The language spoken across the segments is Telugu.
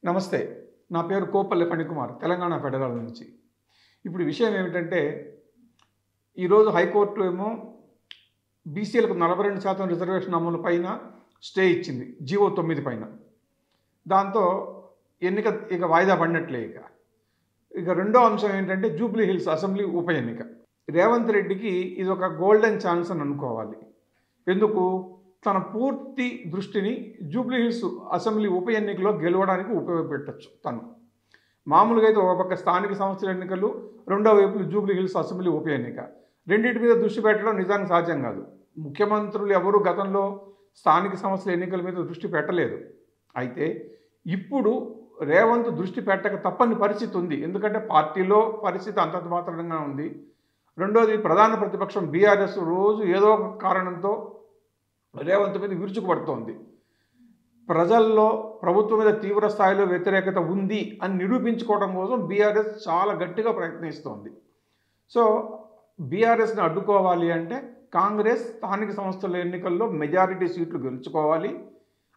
నమస్తే. నా పేరు కోపల్లి ఫణికుమార్, తెలంగాణ ఫెడరల్ నుంచి. ఇప్పుడు విషయం ఏమిటంటే, ఈరోజు హైకోర్టు ఏమో బీసీలకు 42% రిజర్వేషన్ అమలు పైన స్టే ఇచ్చింది, జీవో 9 పైన. దాంతో ఎన్నిక ఇక వాయిదా పడినట్లే. ఇక రెండో అంశం ఏంటంటే, జూబ్లీ హిల్స్ అసెంబ్లీ ఉప ఎన్నిక. రేవంత్ రెడ్డికి ఇది ఒక గోల్డెన్ ఛాన్స్ అని అనుకోవాలి. ఎందుకు? తన పూర్తి దృష్టిని జూబ్లీ హిల్స్ అసెంబ్లీ ఉప ఎన్నికలో గెలవడానికి ఉపయోగపెట్టచ్చు. తను మామూలుగా అయితే ఒక పక్క స్థానిక సంస్థల ఎన్నికలు, రెండో వైపు జూబ్లీ హిల్స్ అసెంబ్లీ ఉప ఎన్నిక, రెండింటి మీద దృష్టి పెట్టడం నిజానికి సాధ్యం కాదు. ముఖ్యమంత్రులు ఎవరు గతంలో స్థానిక సంస్థల ఎన్నికల మీద దృష్టి పెట్టలేదు. అయితే ఇప్పుడు రేవంత్ దృష్టి పెట్టక తప్పని పరిస్థితి ఉంది. ఎందుకంటే పార్టీలో పరిస్థితి అంతంత మాత్రంగా ఉంది. రెండోది, ప్రధాన ప్రతిపక్షం బీఆర్ఎస్ రోజు ఏదో ఒక కారణంతో రేవంత్ మీద విరుచుకుపడుతోంది. ప్రజల్లో ప్రభుత్వం మీద తీవ్ర స్థాయిలో వ్యతిరేకత ఉంది అని నిరూపించుకోవడం కోసం బీఆర్ఎస్ చాలా గట్టిగా ప్రయత్నిస్తోంది. సో బీఆర్ఎస్ని అడ్డుకోవాలి అంటే కాంగ్రెస్ స్థానిక సంస్థల ఎన్నికల్లో మెజారిటీ సీట్లు గెలుచుకోవాలి.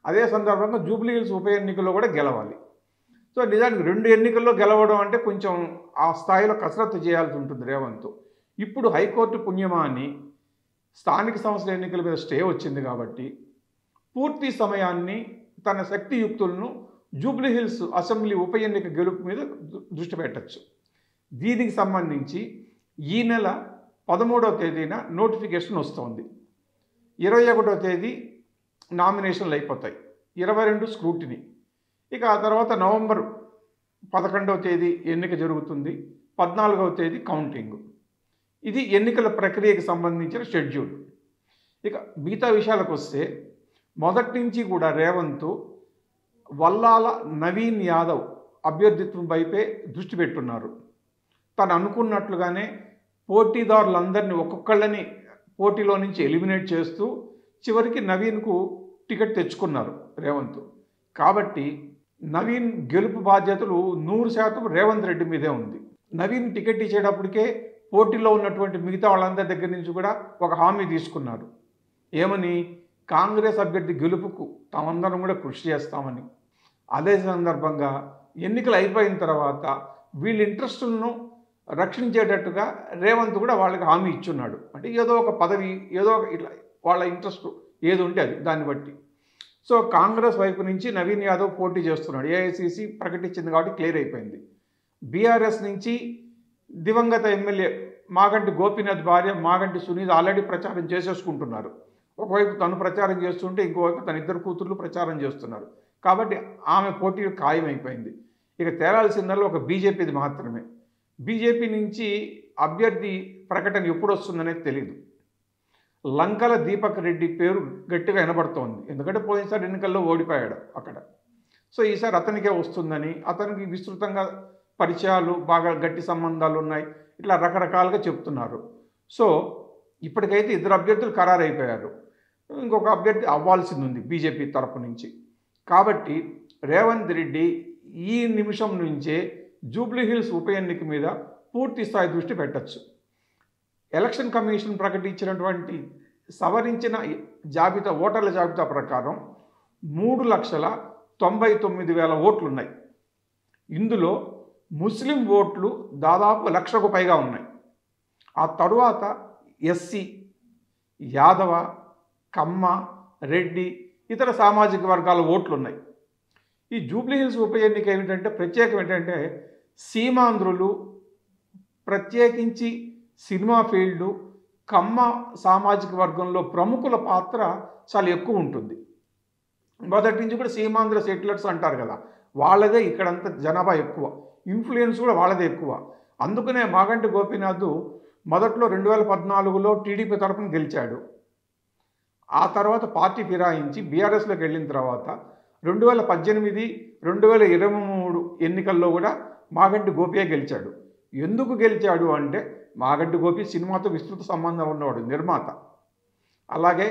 అదే సందర్భంగా జూబ్లీ హిల్స్ ఉప ఎన్నికల్లో కూడా గెలవాలి. సో నిజానికి రెండు ఎన్నికల్లో గెలవడం అంటే కొంచెం ఆ స్థాయిలో కసరత్తు చేయాల్సి ఉంటుంది రేవంత్. ఇప్పుడు హైకోర్టు పుణ్యమా అని స్థానిక సంస్థల ఎన్నికల మీద స్టే వచ్చింది కాబట్టి పూర్తి సమయాన్ని తన శక్తియుక్తులను జూబ్లీ హిల్స్ అసెంబ్లీ ఉప ఎన్నిక గెలుపు మీద దృష్టి పెట్టచ్చు. దీనికి సంబంధించి ఈ నెల 13వ తేదీన నోటిఫికేషన్ వస్తోంది. 21వ తేదీ నామినేషన్లు అయిపోతాయి, 22 స్క్రూటినీ. ఇక ఆ తర్వాత నవంబర్ 11వ తేదీ ఎన్నిక జరుగుతుంది, 14వ తేదీ కౌంటింగ్. ఇది ఎన్నికల ప్రక్రియకు సంబంధించిన షెడ్యూల్. ఇక మిగతా విషయాలకు వస్తే, మొదటి నుంచి కూడా రేవంత్ వల్లాల నవీన్ యాదవ్ అభ్యర్థిత్వం వైపే దృష్టి పెట్టున్నారు. తను అనుకున్నట్లుగానే పోటీదారులందరినీ ఒక్కొక్కళ్ళని పోటీలో నుంచి ఎలిమినేట్ చేస్తూ చివరికి నవీన్కు టికెట్ తెచ్చుకున్నారు రేవంత్. కాబట్టి నవీన్ గెలుపు బాధ్యతలు 100% రేవంత్ రెడ్డి మీదే ఉంది. నవీన్ టికెట్ ఇచ్చేటప్పటికే పోటీలో ఉన్నటువంటి మిగతా వాళ్ళందరి దగ్గర నుంచి కూడా ఒక హామీ తీసుకున్నారు. ఏమని? కాంగ్రెస్ అభ్యర్థి గెలుపుకు తామందరం కూడా కృషి చేస్తామని. అదే సందర్భంగా ఎన్నికలు అయిపోయిన తర్వాత వీళ్ళ ఇంట్రెస్టులను రక్షించేటట్టుగా రేవంత్ కూడా వాళ్ళకి హామీ ఇచ్చున్నాడు. అంటే ఏదో ఒక పదవి, ఏదో ఒక ఇట్లా వాళ్ళ ఇంట్రెస్ట్ ఏది ఉంటే అది, దాన్ని బట్టి. సో కాంగ్రెస్ వైపు నుంచి నవీన్ యాదవ్ పోటీ చేస్తున్నాడు. ఏఐసిసి ప్రకటించింది కాబట్టి క్లియర్ అయిపోయింది. బీఆర్ఎస్ నుంచి దివంగత ఎమ్మెల్యే మాగంటి గోపీనాథ్ భార్య మాగంటి సునీత ఆల్రెడీ ప్రచారం చేసేసుకుంటున్నారు. ఒకవైపు తను ప్రచారం చేస్తుంటే ఇంకోవైపు తన ఇద్దరు కూతుర్లు ప్రచారం చేస్తున్నారు. కాబట్టి ఆమె పోటీ ఖాయమైపోయింది. ఇక తేలాల్సిందల్లా ఒక బీజేపీది మాత్రమే. బీజేపీ నుంచి అభ్యర్థి ప్రకటన ఎప్పుడు వస్తుందనేది తెలియదు. లంకల దీపక్ రెడ్డి పేరు గట్టిగా వినబడుతోంది. ఎందుకంటే పోయినసారి ఎన్నికల్లో ఓడిపోయాడు అక్కడ. సో ఈసారి అతనికే వస్తుందని, అతనికి విస్తృతంగా పరిచయాలు, బాగా గట్టి సంబంధాలు ఉన్నాయి, ఇట్లా రకరకాలుగా చెప్తున్నారు. సో ఇప్పటికైతే ఇద్దరు అభ్యర్థులు ఖరారైపోయారు. ఇంకొక అభ్యర్థి అవ్వాల్సింది ఉంది బీజేపీ తరపు నుంచి. కాబట్టి రేవంత్ రెడ్డి ఈ నిమిషం నుంచే జూబ్లీ హిల్స్ ఉప ఎన్నిక మీద పూర్తి స్థాయి దృష్టి పెట్టచ్చు. ఎలక్షన్ కమిషన్ ప్రకటించినటువంటి సవరించిన జాబితా, ఓటర్ల జాబితా ప్రకారం 3,99,000 ఓట్లు ఉన్నాయి. ఇందులో ముస్లిం ఓట్లు దాదాపు 1,00,000కు పైగా ఉన్నాయి. ఆ తరువాత ఎస్సీ, యాదవ, కమ్మ, రెడ్డి, ఇతర సామాజిక వర్గాల ఓట్లు ఉన్నాయి. ఈ జూబ్లీ హిల్స్ ఉప ఎన్నిక ఏమిటంటే, ప్రత్యేకం ఏంటంటే, సీమాంధ్రులు, ప్రత్యేకించి సినిమా ఫీల్డు, కమ్మ సామాజిక వర్గంలో ప్రముఖుల పాత్ర చాలా ఎక్కువ ఉంటుంది. మొదటి నుంచి కూడా సీమాంధ్ర సెటిలర్స్ అంటారు కదా, వాళ్ళదే ఇక్కడంతా జనాభా ఎక్కువ, ఇన్ఫ్లుయెన్స్ కూడా వాళ్ళదే ఎక్కువ. అందుకనే మాగంటి గోపీనాథ్ మొదట్లో 2014లో టీడీపీ తరఫున గెలిచాడు. ఆ తర్వాత పార్టీ ఫిరాయించి బీఆర్ఎస్లోకి వెళ్ళిన తర్వాత 2018, 2023 ఎన్నికల్లో కూడా మాగంటి గోపియే గెలిచాడు. ఎందుకు గెలిచాడు అంటే, మాగంటి గోపి సినిమాతో విస్తృత సంబంధం ఉన్నవాడు, నిర్మాత. అలాగే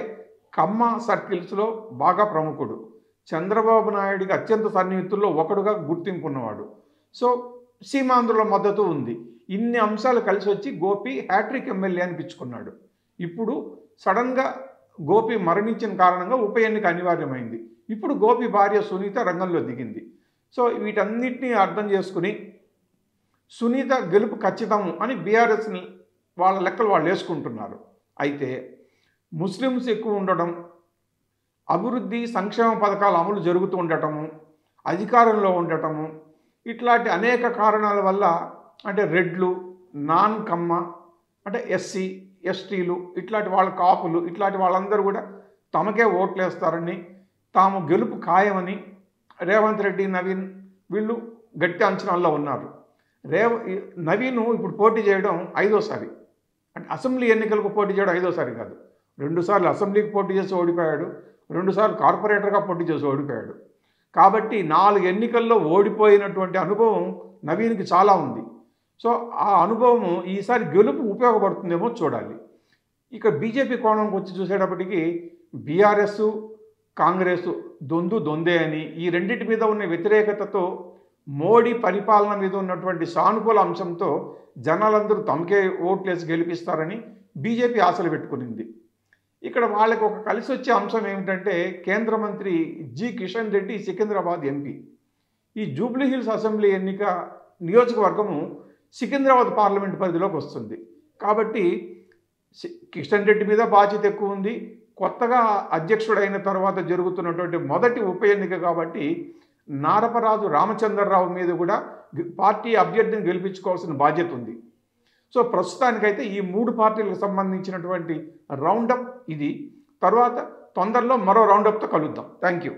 కమ్మ సర్కిల్స్లో బాగా ప్రముఖుడు, చంద్రబాబు నాయుడికి అత్యంత సన్నిహితుల్లో ఒకడుగా గుర్తింపు ఉన్నవాడు. సో సీమాంధ్రుల మద్దతు ఉంది. ఇన్ని అంశాలు కలిసి వచ్చి గోపి హ్యాట్రిక్ ఎమ్మెల్యే అనిపించుకున్నాడు. ఇప్పుడు సడన్గా గోపి మరణించిన కారణంగా ఉప ఎన్నిక అనివార్యమైంది. ఇప్పుడు గోపి భార్య సునీత రంగంలో దిగింది. సో వీటన్నిటినీ అర్థం చేసుకుని సునీత గెలుపు ఖచ్చితం అని బీఆర్ఎస్ని వాళ్ళ లెక్కలు వాళ్ళు వేసుకుంటున్నారు. అయితే ముస్లిమ్స్ ఎక్కువ ఉండడం, అభివృద్ధి సంక్షేమ పథకాల అమలు జరుగుతూ ఉండటము, అధికారంలో ఉండటము, ఇట్లాంటి అనేక కారణాల వల్ల అంటే రెడ్లు, నాన్ కమ్మ అంటే ఎస్సీ ఎస్టీలు ఇట్లాంటి వాళ్ళ కాపులు ఇట్లాంటి వాళ్ళందరూ కూడా తమకే ఓట్లేస్తారని, తాము గెలుపు ఖాయమని రేవంత్ రెడ్డి, నవీన్ వీళ్ళు గట్టి అంచనాల్లో ఉన్నారు. నవీన్ ఇప్పుడు పోటీ చేయడం 5వసారి, అంటే అసెంబ్లీ ఎన్నికలకు పోటీ చేయడం 5వసారి కాదు, 2 సార్లు అసెంబ్లీకి పోటీ చేసి ఓడిపోయాడు, 2 సార్లు కార్పొరేటర్గా పోటీ చేసి ఓడిపోయాడు. కాబట్టి 4 ఎన్నికల్లో ఓడిపోయినటువంటి అనుభవం నవీన్కి చాలా ఉంది. సో ఆ అనుభవం ఈసారి గెలుపు ఉపయోగపడుతుందేమో చూడాలి. ఇక బీజేపీ కోణంకి వచ్చి చూసేటప్పటికి బీఆర్ఎస్, కాంగ్రెస్ దొందే అని, ఈ రెండింటి మీద ఉన్న వ్యతిరేకతతో మోడీ పరిపాలన మీద ఉన్నటువంటి సానుకూల అంశంతో జనాలందరూ తమకే ఓట్లేసి గెలిపిస్తారని బీజేపీ ఆశలు పెట్టుకునింది. ఇక్కడ వాళ్ళకి ఒక కలిసి వచ్చే అంశం ఏమిటంటే కేంద్ర మంత్రి జి కిషన్ రెడ్డి సికింద్రాబాద్ ఎంపీ. ఈ జూబ్లీ హిల్స్ అసెంబ్లీ ఎన్నిక నియోజకవర్గము సికింద్రాబాద్ పార్లమెంట్ పరిధిలోకి వస్తుంది. కాబట్టి కిషన్ రెడ్డి మీద బాధ్యత ఎక్కువ ఉంది. కొత్తగా అధ్యక్షుడైన తర్వాత జరుగుతున్నటువంటి మొదటి ఉప ఎన్నిక కాబట్టి నారపరాజు రామచంద్రరావు మీద కూడా పార్టీ అభ్యర్థిని గెలిపించుకోవాల్సిన బాధ్యత ఉంది. సో ప్రస్తుతానికైతే ఈ 3 పార్టీలకు సంబంధించినటువంటి రౌండప్ ఇది. తర్వాత తొందరలో మరో రౌండప్తో కలుద్దాం. Thank you.